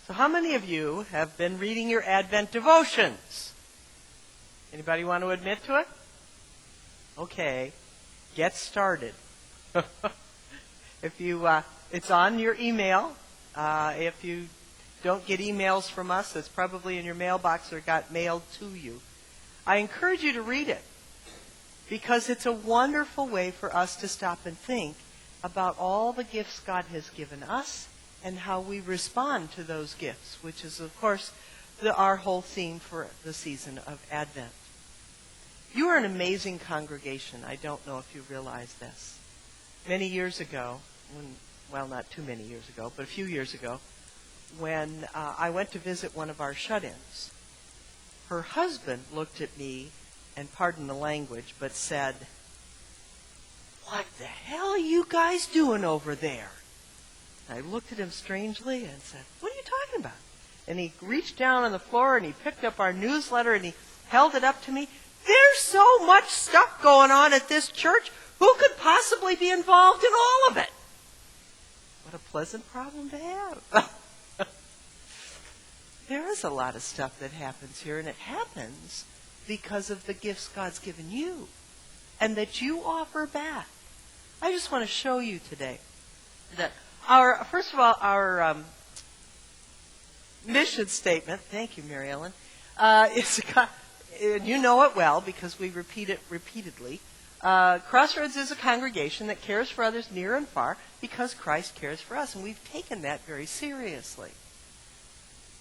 So how many of you have been reading your Advent devotions? Anybody want to admit to it? Okay, get started. It's on your email. If you don't get emails from us, it's probably in your mailbox or got mailed to you. I encourage you to read it because it's a wonderful way for us to stop and think about all the gifts God has given us and how we respond to those gifts, which is, of course, our whole theme for the season of Advent. You are an amazing congregation. I don't know if you realize this. Many years ago, not too many years ago, but a few years ago, when I went to visit one of our shut-ins, her husband looked at me and, pardon the language, but said, "What the hell are you guys doing over there?" I looked at him strangely and said, "What are you talking about?" And he reached down on the floor and he picked up our newsletter and he held it up to me. "There's so much stuff going on at this church. Who could possibly be involved in all of it?" What a pleasant problem to have. There is a lot of stuff that happens here, and it happens because of the gifts God's given you and that you offer back. I just want to show you today that first of all, our mission statement, thank you, Mary Ellen, is, and you know it well because we repeat it repeatedly. Crossroads is a congregation that cares for others near and far because Christ cares for us, and we've taken that very seriously.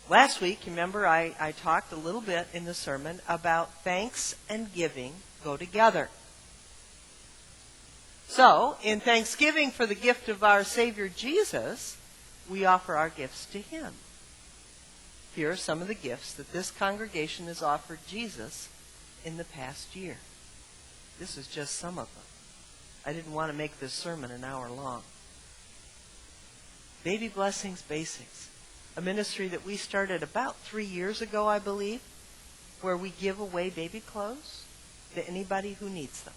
Last week, remember, I talked a little bit in the sermon about thanks and giving go together. So, in thanksgiving for the gift of our Savior Jesus, we offer our gifts to Him. Here are some of the gifts that this congregation has offered Jesus in the past year. This is just some of them. I didn't want to make this sermon an hour long. Baby Blessings Basics, a ministry that we started about 3 years ago, I believe, where we give away baby clothes to anybody who needs them.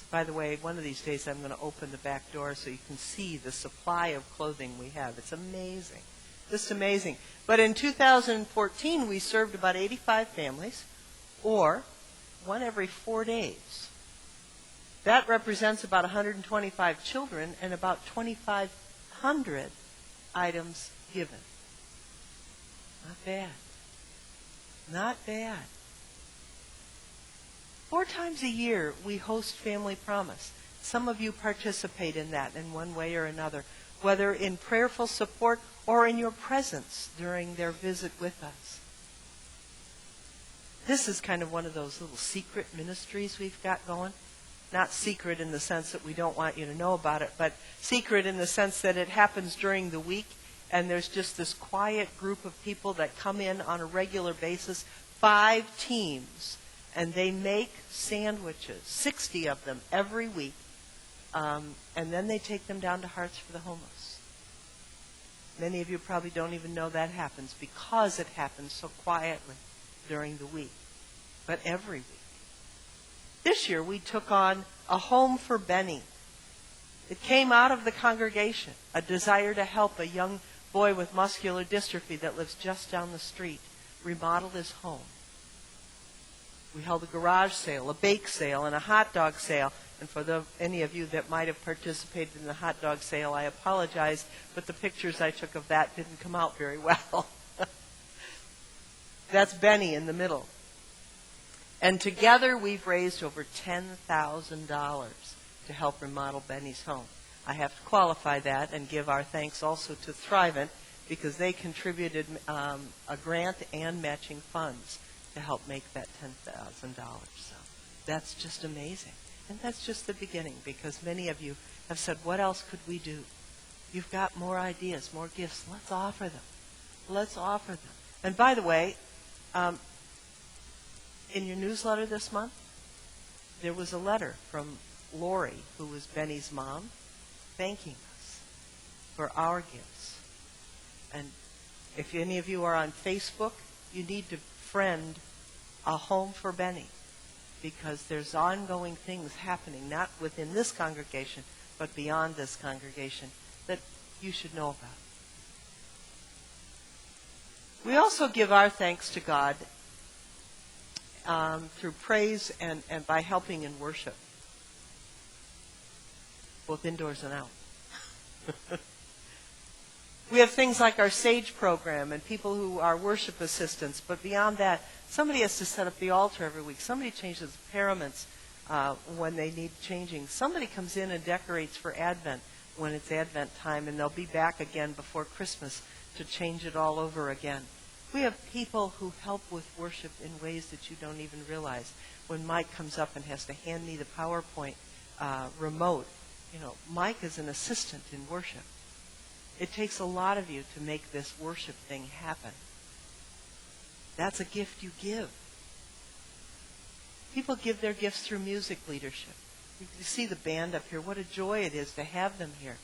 By the way, one of these days I'm going to open the back door so you can see the supply of clothing we have. It's amazing. Just amazing. But in 2014, we served about 85 families, or one every 4 days. That represents about 125 children and about 2,500 items given. Not bad. Not bad. 4 times a year, we host Family Promise. Some of you participate in that in one way or another, whether in prayerful support or in your presence during their visit with us. This is kind of one of those little secret ministries we've got going. Not secret in the sense that we don't want you to know about it, but secret in the sense that it happens during the week, and there's just this quiet group of people that come in on a regular basis, 5 teams, and they make sandwiches, 60 of them every week, and then they take them down to Hearts for the Homeless. Many of you probably don't even know that happens because it happens so quietly during the week, but every week. This year we took on a home for Benny. It came out of the congregation, a desire to help a young boy with muscular dystrophy that lives just down the street remodel his home. We held a garage sale, a bake sale, and a hot dog sale. And for any of you that might have participated in the hot dog sale, I apologize, but the pictures I took of that didn't come out very well. That's Benny in the middle. And together we've raised over $10,000 to help remodel Benny's home. I have to qualify that and give our thanks also to Thrivent because they contributed a grant and matching funds to help make that $10,000. So that's just amazing. And that's just the beginning because many of you have said, what else could we do? You've got more ideas, more gifts. Let's offer them. Let's offer them. And by the way, in your newsletter this month, there was a letter from Lori, who was Benny's mom, thanking us for our gifts. And if any of you are on Facebook, you need to friend a home for Benny because there's ongoing things happening, not within this congregation, but beyond this congregation, that you should know about. We also give our thanks to God through praise and by helping in worship, both indoors and out. We have things like our Sage program and people who are worship assistants, but beyond that, somebody has to set up the altar every week. Somebody changes the paraments when they need changing. Somebody comes in and decorates for Advent when it's Advent time, and they'll be back again before Christmas to change it all over again. We have people who help with worship in ways that you don't even realize. When Mike comes up and has to hand me the PowerPoint remote, Mike is an assistant in worship. It takes a lot of you to make this worship thing happen. That's a gift you give. People give their gifts through music leadership. You see the band up here. What a joy it is to have them here.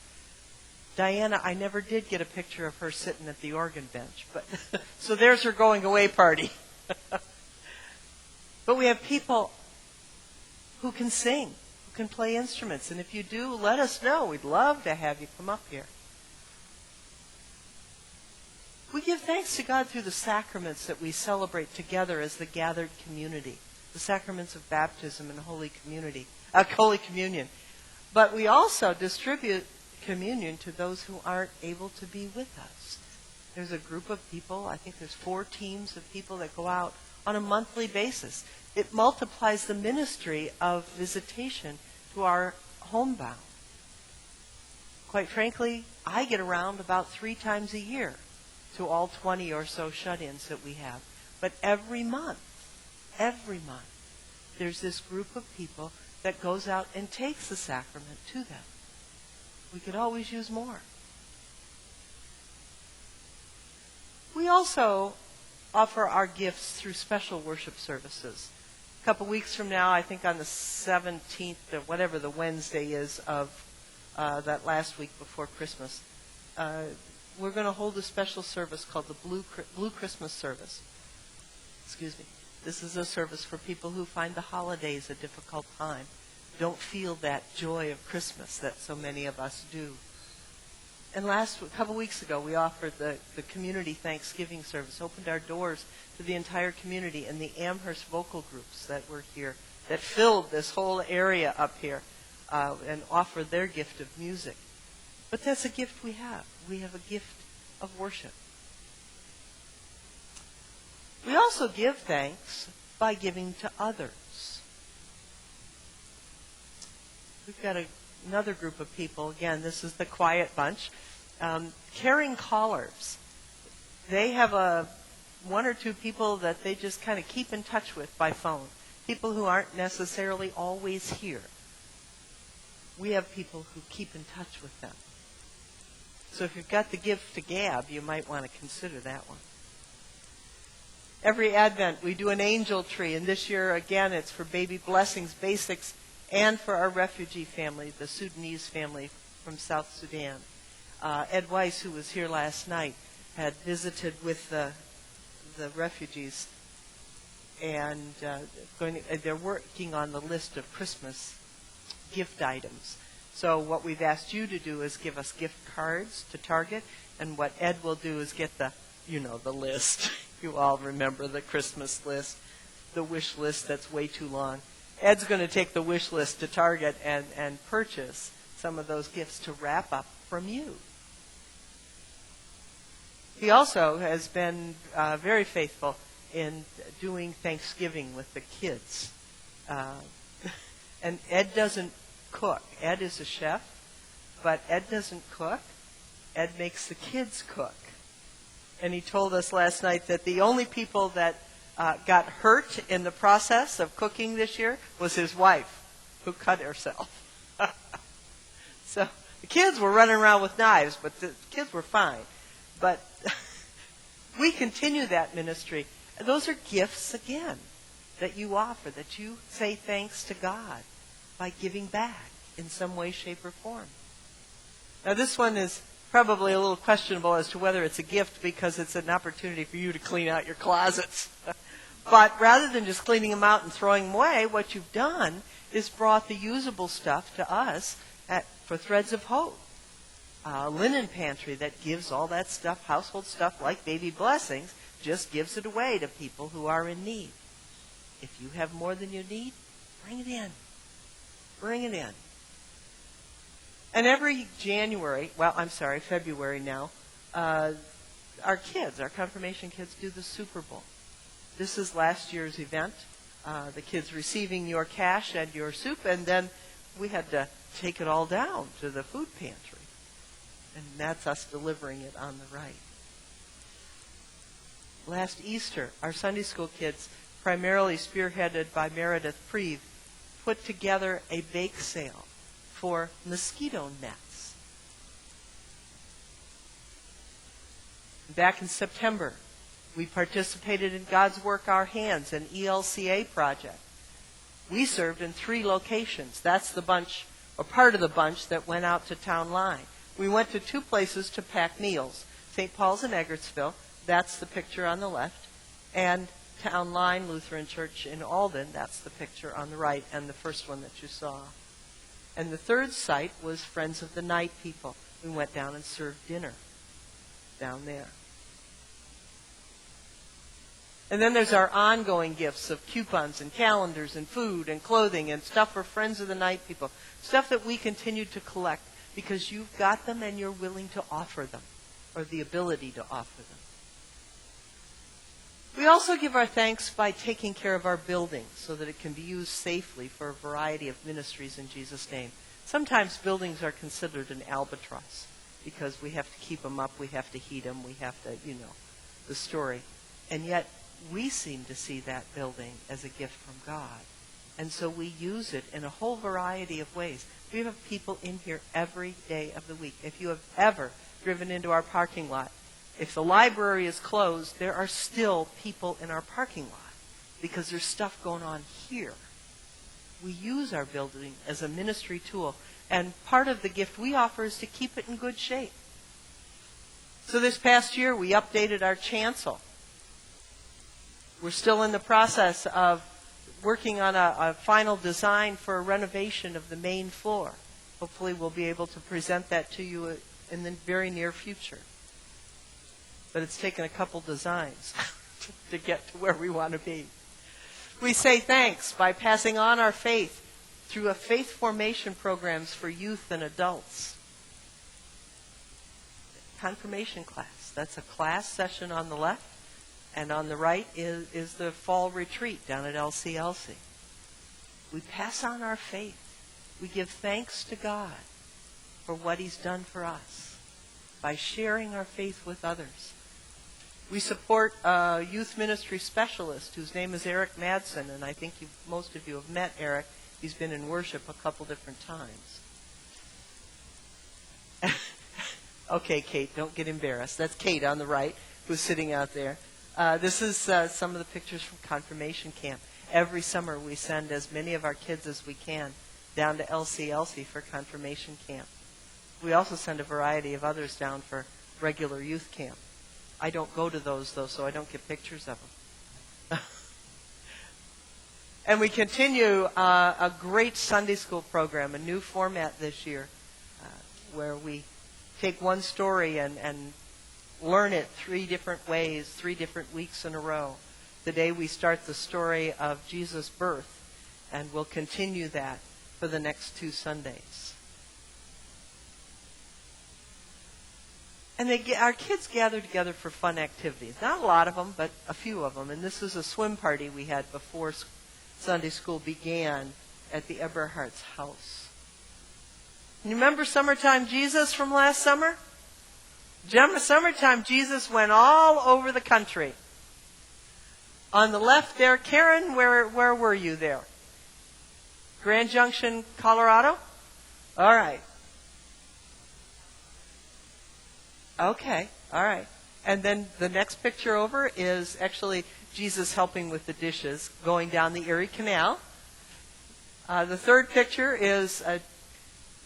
Diana, I never did get a picture of her sitting at the organ bench, but so there's her going away party. But we have people who can sing, who can play instruments, and if you do, let us know. We'd love to have you come up here. We give thanks to God through the sacraments that we celebrate together as the gathered community, the sacraments of baptism and Holy Communion. But we also distribute communion to those who aren't able to be with us. There's a group of people, I think there's 4 teams of people that go out on a monthly basis. It multiplies the ministry of visitation to our homebound. Quite frankly, I get around about 3 times a year to all 20 or so shut-ins that we have. But every month, there's this group of people that goes out and takes the sacrament to them. We could always use more. We also offer our gifts through special worship services. A couple weeks from now, I think on the 17th, or whatever the Wednesday is of that last week before Christmas, we're going to hold a special service called the Blue Christmas Service. Excuse me. This is a service for people who find the holidays a difficult time, don't feel that joy of Christmas that so many of us do. And a couple weeks ago, we offered the community Thanksgiving service, opened our doors to the entire community and the Amherst vocal groups that were here, that filled this whole area up here, and offered their gift of music. But that's a gift we have. We have a gift of worship. We also give thanks by giving to others. We've got another group of people. Again, this is the quiet bunch. Caring callers. They have 1 or 2 people that they just kind of keep in touch with by phone. People who aren't necessarily always here. We have people who keep in touch with them. So if you've got the gift to gab, you might want to consider that one. Every Advent, we do an angel tree, and this year, again, it's for Baby Blessings Basics and for our refugee family, the Sudanese family from South Sudan. Ed Weiss, who was here last night, had visited with the refugees, and they're working on the list of Christmas gift items. So what we've asked you to do is give us gift cards to Target, and what Ed will do is get the list. You all remember the Christmas list, the wish list that's way too long. Ed's going to take the wish list to Target and purchase some of those gifts to wrap up from you. He also has been very faithful in doing Thanksgiving with the kids. And Ed doesn't cook. Ed is a chef, but Ed doesn't cook. Ed makes the kids cook. And he told us last night that the only people that got hurt in the process of cooking this year was his wife, who cut herself. So the kids were running around with knives, but the kids were fine. But we continue that ministry. Those are gifts, again, that you offer, that you say thanks to God by giving back in some way, shape, or form. Now, this one is probably a little questionable as to whether it's a gift because it's an opportunity for you to clean out your closets. But rather than just cleaning them out and throwing them away, what you've done is brought the usable stuff to us for Threads of Hope. Linen pantry that gives all that stuff, household stuff like Baby Blessings, just gives it away to people who are in need. If you have more than you need, bring it in. Bring it in. And every February now, our confirmation kids do the Super Bowl. This is last year's event. The kids receiving your cash and your soup, and then we had to take it all down to the food pantry. And that's us delivering it on the right. Last Easter, our Sunday school kids, primarily spearheaded by Meredith Preve, put together a bake sale for mosquito nets. Back in September, we participated in God's Work Our Hands, an ELCA project. We served in 3 locations. That's the bunch, or part of the bunch, that went out to Town Line. We went to 2 places to pack meals. St. Paul's in Eggertsville, that's the picture on the left, and Town Line Lutheran Church in Alden, that's the picture on the right, and the first one that you saw. And the third site was Friends of the Night people. We went down and served dinner down there. And then there's our ongoing gifts of coupons and calendars and food and clothing and stuff for Friends of the Night people. Stuff that we continue to collect because you've got them and you're willing to offer them, or the ability to offer them. We also give our thanks by taking care of our building so that it can be used safely for a variety of ministries in Jesus' name. Sometimes buildings are considered an albatross because we have to keep them up, we have to heat them, we have to, the story. And yet, we seem to see that building as a gift from God. And so we use it in a whole variety of ways. We have people in here every day of the week. If you have ever driven into our parking lot, if the library is closed, there are still people in our parking lot because there's stuff going on here. We use our building as a ministry tool, and part of the gift we offer is to keep it in good shape. So this past year, we updated our chancel. We're still in the process of working on a final design for a renovation of the main floor. Hopefully we'll be able to present that to you in the very near future. But it's taken a couple designs to get to where we want to be. We say thanks by passing on our faith through a faith formation programs for youth and adults. Confirmation class. That's a class session on the left, and on the right is the fall retreat down at LCLC. We pass on our faith. We give thanks to God for what He's done for us by sharing our faith with others. We support a youth ministry specialist whose name is Eric Madsen, and I think most of you have met Eric. He's been in worship a couple different times. Okay, Kate, don't get embarrassed. That's Kate on the right, who's sitting out there. This is some of the pictures from confirmation camp. Every summer we send as many of our kids as we can down to LCLC for confirmation camp. We also send a variety of others down for regular youth camp. I don't go to those, though, so I don't get pictures of them. And we continue a great Sunday school program, a new format this year, where we take one story and learn it 3 different ways, 3 different weeks in a row. Today we start the story of Jesus' birth, and we'll continue that for the next 2 Sundays. And our kids gather together for fun activities. Not a lot of them, but a few of them. And this is a swim party we had before Sunday school began at the Eberhardt's house. You remember Summertime Jesus from last summer? Summertime Jesus went all over the country. On the left there, Karen, where were you there? Grand Junction, Colorado? All right. Okay, all right. And then the next picture over is actually Jesus helping with the dishes, going down the Erie Canal. The third picture is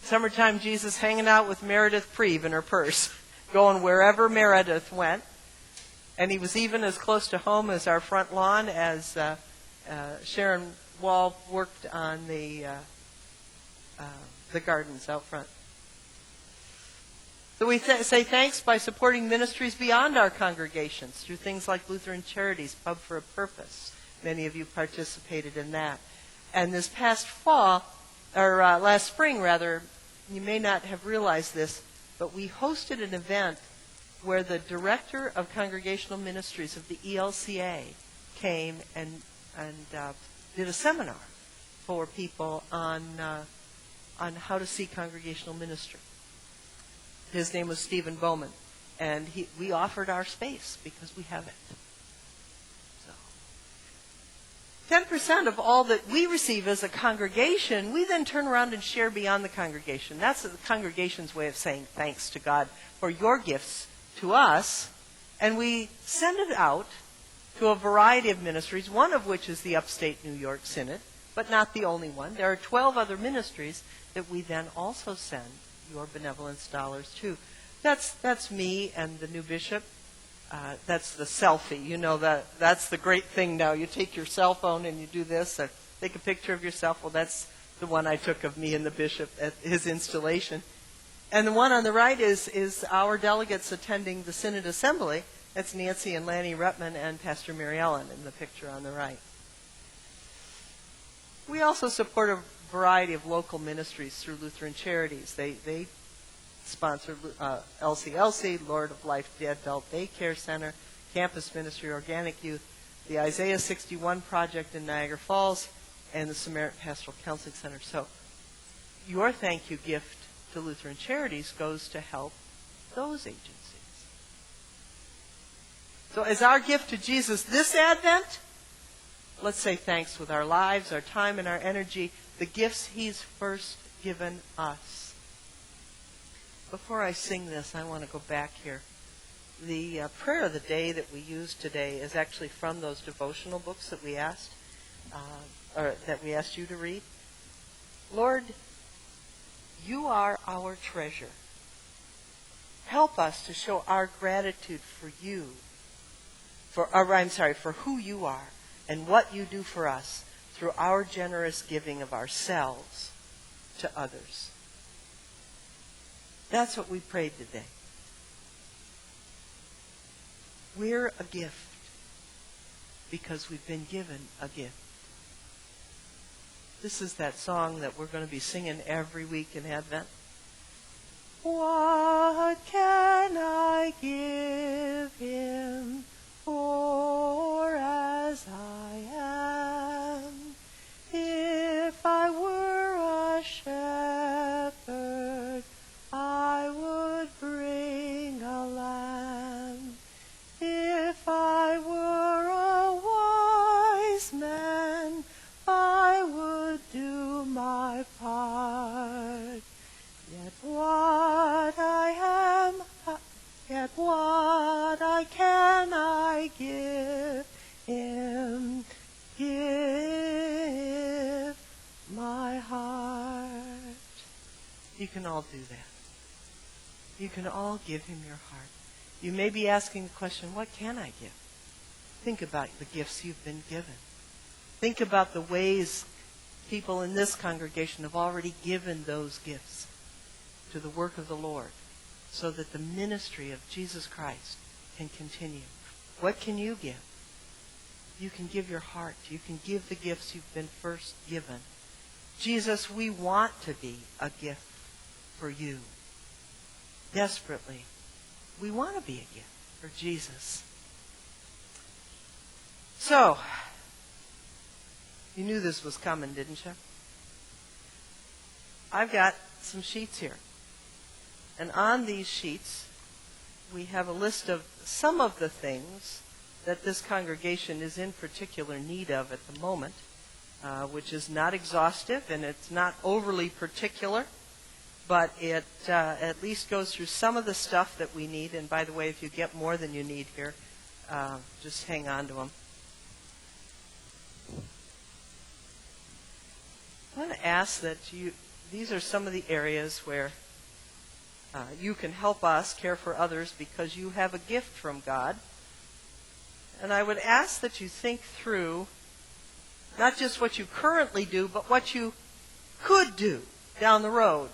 Summertime Jesus hanging out with Meredith Preve in her purse, going wherever Meredith went. And he was even as close to home as our front lawn as Sharon Wall worked on the gardens out front. So we say thanks by supporting ministries beyond our congregations through things like Lutheran Charities, Pub for a Purpose. Many of you participated in that. And this past fall, or last spring rather, you may not have realized this, but we hosted an event where the director of congregational ministries of the ELCA came and did a seminar for people on how to see congregational ministry. His name was Stephen Bowman, and we offered our space because we have it. So, 10% of all that we receive as a congregation, we then turn around and share beyond the congregation. That's the congregation's way of saying thanks to God for your gifts to us, and we send it out to a variety of ministries, one of which is the Upstate New York Synod, but not the only one. There are 12 other ministries that we then also send your benevolence dollars to. That's me and the new bishop. That's the selfie. You know, that's the great thing now. You take your cell phone and you do this, take a picture of yourself. Well, that's the one I took of me and the bishop at his installation. And the one on the right is our delegates attending the Synod Assembly. That's Nancy and Lanny Rutman and Pastor Mary Ellen in the picture on the right. We also support a variety of local ministries through Lutheran Charities. They sponsor LCLC, Lord of Life Dead Adult Daycare Center, Campus Ministry, Organic Youth, the Isaiah 61 Project in Niagara Falls, and the Samaritan Pastoral Counseling Center. So your thank you gift to Lutheran Charities goes to help those agencies. So as our gift to Jesus this Advent, let's say thanks with our lives, our time, and our energy, the gifts he's first given us. Before I sing this, I want to go back here. The prayer of the day that we used today is actually from those devotional books that we asked you to read. Lord, you are our treasure. Help us to show our gratitude for you, for who you are and what you do for us through our generous giving of ourselves to others. That's what we prayed today. We're a gift because we've been given a gift. This is that song that we're going to be singing every week in Advent. What can I give him for as I am? If I were a shepherd, I would bring a lamb. If I were a wise man, I would do my part. Yet what can I give him? Give my heart. You can all do that. You can all give him your heart. You may be asking the question, what can I give? Think about the gifts you've been given. Think about the ways people in this congregation have already given those gifts to the work of the Lord so that the ministry of Jesus Christ can continue. What can you give? You can give your heart. You can give the gifts you've been first given. Jesus, we want to be a gift for you. Desperately, we want to be a gift for Jesus. So, you knew this was coming, didn't you? I've got some sheets here. And on these sheets, we have a list of some of the things that this congregation is in particular need of at the moment, which is not exhaustive and it's not overly particular, but it at least goes through some of the stuff that we need. And by the way, if you get more than you need here, just hang on to them. I want to ask that these are some of the areas where you can help us care for others because you have a gift from God. And I would ask that you think through not just what you currently do, but what you could do down the road.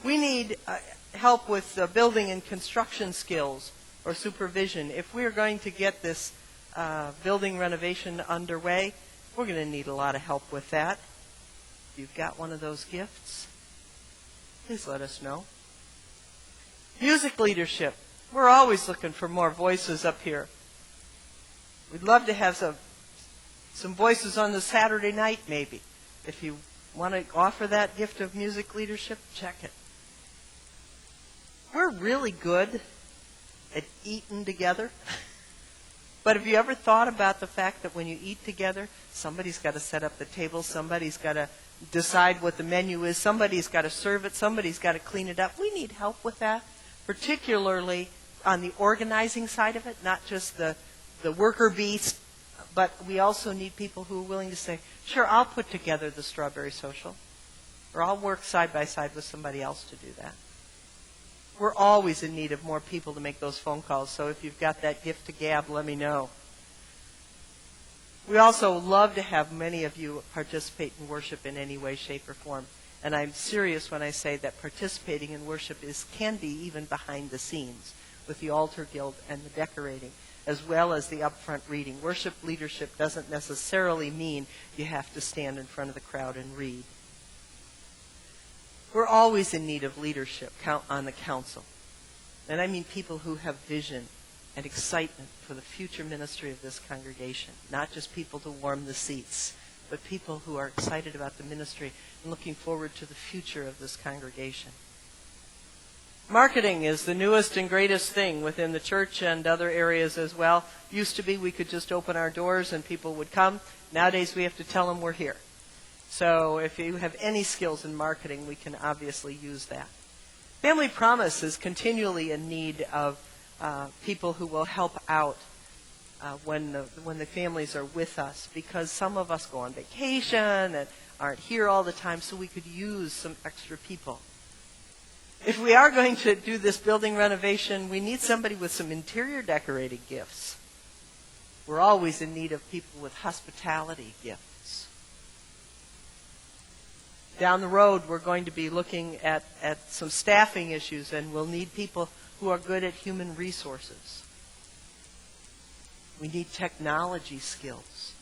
We need help with building and construction skills or supervision. If we're going to get this building renovation underway, we're going to need a lot of help with that. If you've got one of those gifts, please let us know. Music leadership. We're always looking for more voices up here. We'd love to have some voices on the Saturday night, maybe. If you want to offer that gift of music leadership, check it. We're really good at eating together. But have you ever thought about the fact that when you eat together, somebody's got to set up the table, somebody's got to decide what the menu is, somebody's got to serve it, somebody's got to clean it up. We need help with that, particularly on the organizing side of it, not just the worker bees, but we also need people who are willing to say, sure, I'll put together the strawberry social, or I'll work side by side with somebody else to do that. We're always in need of more people to make those phone calls, so if you've got that gift to gab, let me know. We also love to have many of you participate in worship in any way, shape, or form. And I'm serious when I say that participating in worship can be even behind the scenes with the altar guild and the decorating, as well as the upfront reading. Worship leadership doesn't necessarily mean you have to stand in front of the crowd and read. We're always in need of leadership on the council. And I mean people who have vision and excitement for the future ministry of this congregation. Not just people to warm the seats, but people who are excited about the ministry and looking forward to the future of this congregation. Marketing is the newest and greatest thing within the church and other areas as well. Used to be we could just open our doors and people would come. Nowadays we have to tell them we're here. So if you have any skills in marketing, we can obviously use that. Family Promise is continually in need of people who will help out when the families are with us, because some of us go on vacation and aren't here all the time, so we could use some extra people. If we are going to do this building renovation, we need somebody with some interior decorating gifts. We're always in need of people with hospitality gifts. Down the road, we're going to be looking at some staffing issues, and we'll need people who are good at human resources. We need technology skills.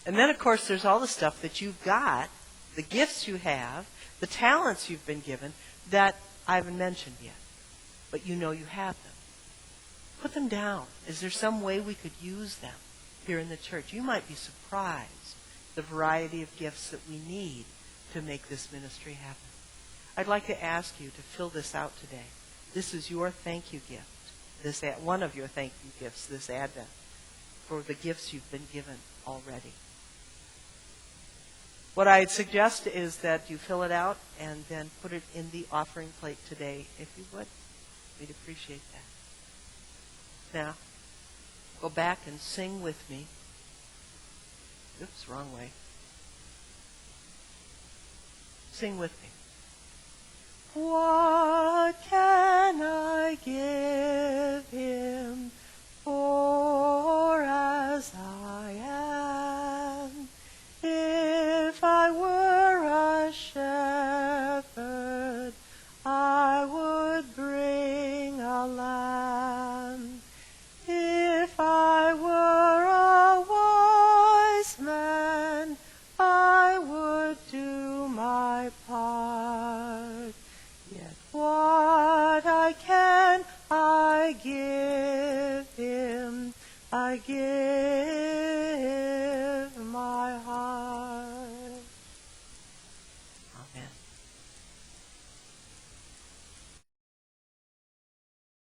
And then, of course, there's all the stuff that you've got, the gifts you have, the talents you've been given that I haven't mentioned yet. But you know you have them. Put them down. Is there some way we could use them here in the church? You might be surprised the variety of gifts that we need to make this ministry happen. I'd like to ask you to fill this out today. This is your thank you gift, one of your thank you gifts this Advent, for the gifts you've been given already. What I'd suggest is that you fill it out and then put it in the offering plate today, if you would. We'd appreciate that. Now, go back and sing with me. Oops, wrong way. Sing with me. What can I give him for as I am? If I were a shepherd, I would bring a lamb. If I were a wise man, I would do my part. Yet what I give him, I give